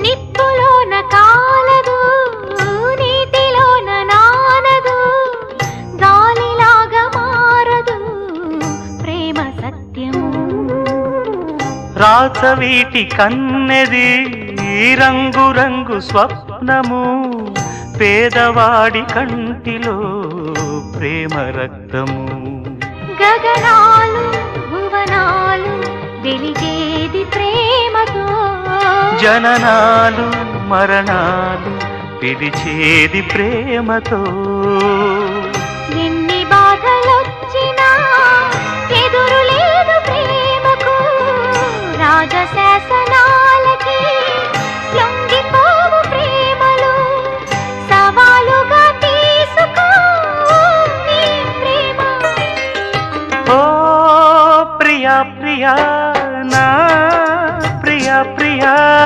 నిప్పులోన కాలదు నీటిలోన నానదు గాలిలాగా మారదు ప్రేమ సత్యము రాచవీటి కన్నెది రంగు రంగు స్వప్నము పేదవాడి కంటిలో ప్రేమ రక్తము గగనాలు భువనాలు వెలిగేది ప్రేమతో జననాలు మరణాలు పిలిచేది ప్రేమతో